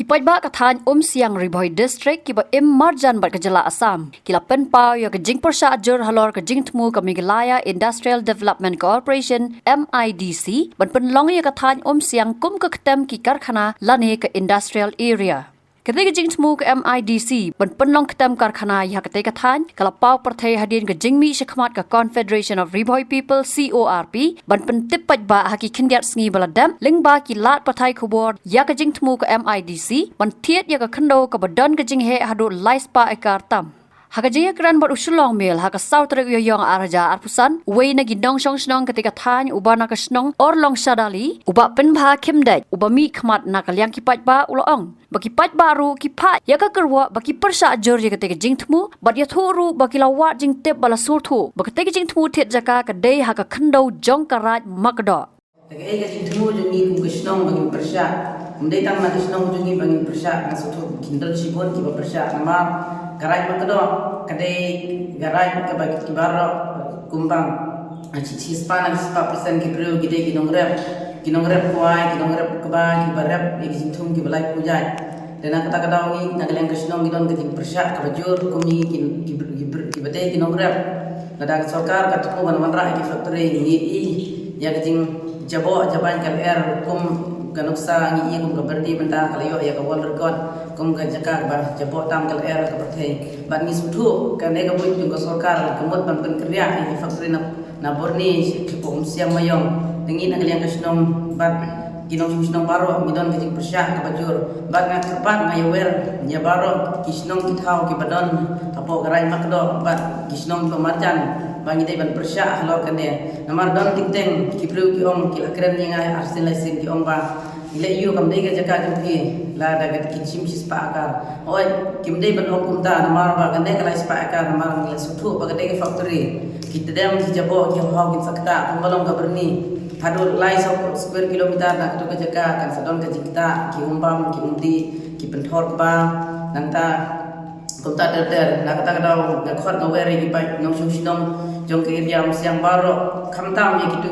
Paidbah ka Thaiñ Umsiang Ribhoi District kiba Marjan bat kejala Assam. Kila penpau ya ke Pyrshah ajur Halor ke Jingthmu ke Meghalaya Industrial Development Corporation MIDC ban penlong ya ka Thaiñ Umsiang kum ke ketem ki karkhana lane ke industrial area. Ketika Jingthmu ke MIDC ban penlong ketem karkhana ya ketika Thaiñ kalapau partai hadin ke Jingmi Shikmat ke Confederation of Ribhoi People CORP ban pentip Paidbah haki kindiat sngi baladam lingba ki lat partai kubor ya ke Jingthmu ke MIDC ban tiet ya ke kendo ke badan ke Jinghe hadu laispa ekar tam. Haka jaya keran buat Shillong Mail haka sautrek yoyong araja arpusan way na ginong snong ketika Thaiñ ubana ke snong orlong sadali uba penbha kimdaj uba mi khmat na kalyang ki Paidbah uloong baki Paidbah ru ki pha ya ka Kyrwoh baki Pyrshah ajur ya ketika Jingthmu bat ya thuru baki lawat jingtep bala surthu baki ketika Jingthmu thiet jaka ke dei haka khendau jong karaj makdo Tagay ka Jingthmu jungi kung kisnong baging Pyrshah umday tang na kisnong jungi baging Pyrshah na sutu kindal sibon ki ba Pyrshah nama garai makdo kadai garai ka bagi kibaro kumbang sispa 1% ki bro gide kinong rep Kwah kinong rep kaba ki barep ki Jingthmu ki balai pujai dan kata ngi nagaleng kisnong gidon ke Pyrshah ka bajur kumi ki badai kinong rep ladang sarkar ka tuku ban ra ki factory ni ya ke jabo jaban kal air kum ganuksa ngi kum ka berdi benda kalayo ya ka world record kum ka jaka ba jabo tam kal air ka perthai ban ni sudu ka ne ka buit ka sarkar kemut ban kerja ni factory na borni ki Umsiang mayong tengi na kalian kasnong bat kinong kisnong baro midon ka Pyrshah ka bajur bat nga tepat nga yawer nya baro kisnong kithau ki badon tapo garai makdo bat kisnong pemarjan bangi dai ban Pyrshah Halor kane namar don tikteng ki bro ki om ki akren ni ngai arsin laisen ki om ba ile yu kam dai ga jaka ki la daga ki chim sis pa akar oi kim dai ban om kumta namar ba kane kala sis pa akar namar ngi suthu ba dai ga factory ki tedam ki jabo ki ho ki sakta kumbalong ga berni hadu lai square kilometer nak tu ka jaka kan sadon ka jikta ki umbam ki umti ki penthor ba nanta kumta der nak kata kadau ga khot ga weri ki pai nong sung jong ke dia Umsiang baro khamtam ye kitu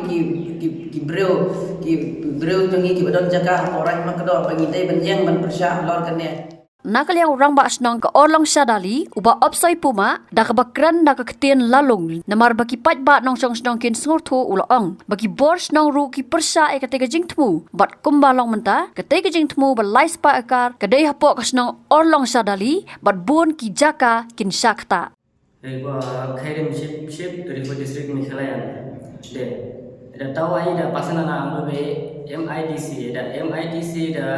ki breu jongi ki badon jaka orang makdo bagi dai banjeng ban Pyrshah Halor kane Nakaliang orang ba asnong ka orlong sadali uba opsoi puma da ka bakran da ka ketien lalong namar baki Paidbah nong snong kin ngurthu uloong baki bors nong ru ki Pyrshah e ketika Jingthmu bat kumbalong menta ketika Jingthmu ba laispa akar kadai hapok ka snong orlong sadali bat bun ki jaka kin sakta Reba Khairem ship Ribhoi district Meghalaya de da tawai da pasana na ambe MIDC da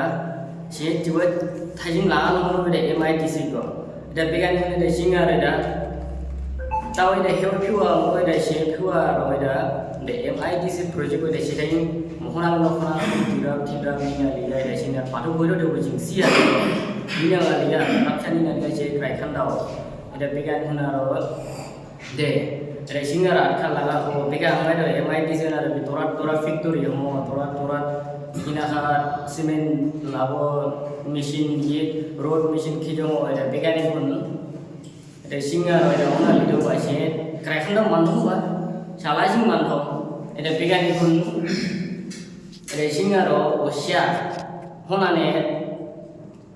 she jiwat Thaiñ la no de MIDC ko da began de singa da tawai da heu pure mo da she pure ro da de MIDC project ko de she Thaiñ mohona tira ni ali da singa patu ko de bujing sia ni na ali ya rapchani na ga she try khan dao da began huna ro de singa ra khan laga ko began ma de MIDC na de tora factory mo tora ina ha cement labo machine ye road machine kijong ada began pun ada singa ada ona lido ba se krai khanda manhu ba chala jing manho ada began pun ada singa ro osya hona ne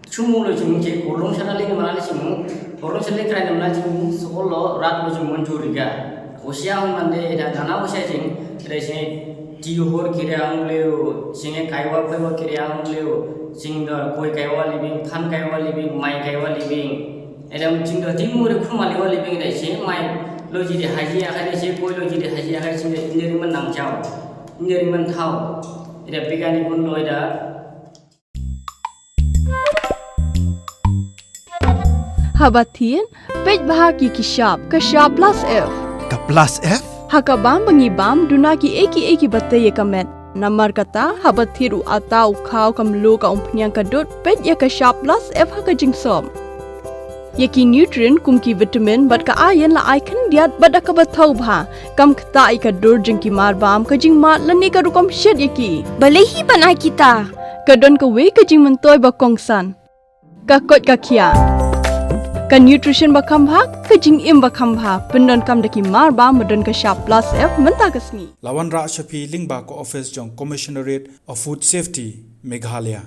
chumu lo jing ke korong sana le mana simu korong sele krai namna jing solo rat lo jing monjuriga osya hon mande ada dana osya jing ada se Kyrwoh kira angleu singe Kyrwoh ko kira angleu singda koi Kyrwoh living than Kyrwoh living mai Kyrwoh living edam singda timur khumali wa living dai se mai loji de haji akhari se koi loji de haji akhari singda engineering man nang chao engineering man thau ida pigani kun loida Habatin Paidbah ki kishap ka shap plus f Ka plus f Hakabam bangi bam dunaki eki batay kamet namar kata habathiru atau khau kamlu ka umpnyang kadut pet ya ka sharp plus f haka jingsom yaki nutrient kumki vitamin bat ka iron la icon diat bat ka bathau bha kam khta ai ka dur jingki mar bam ka jing mat lani ka rukom shed yaki balehi banai kita kadon ka we ka jing mentoy ba kongsan ka kot ka khia ka nutrition ba khambha ka jing im ba khambha pendon kam daki mar ba modon ka sharp plus f menta kasni lawan ra shapi lingba ko office jong commissionerate of food safety Meghalaya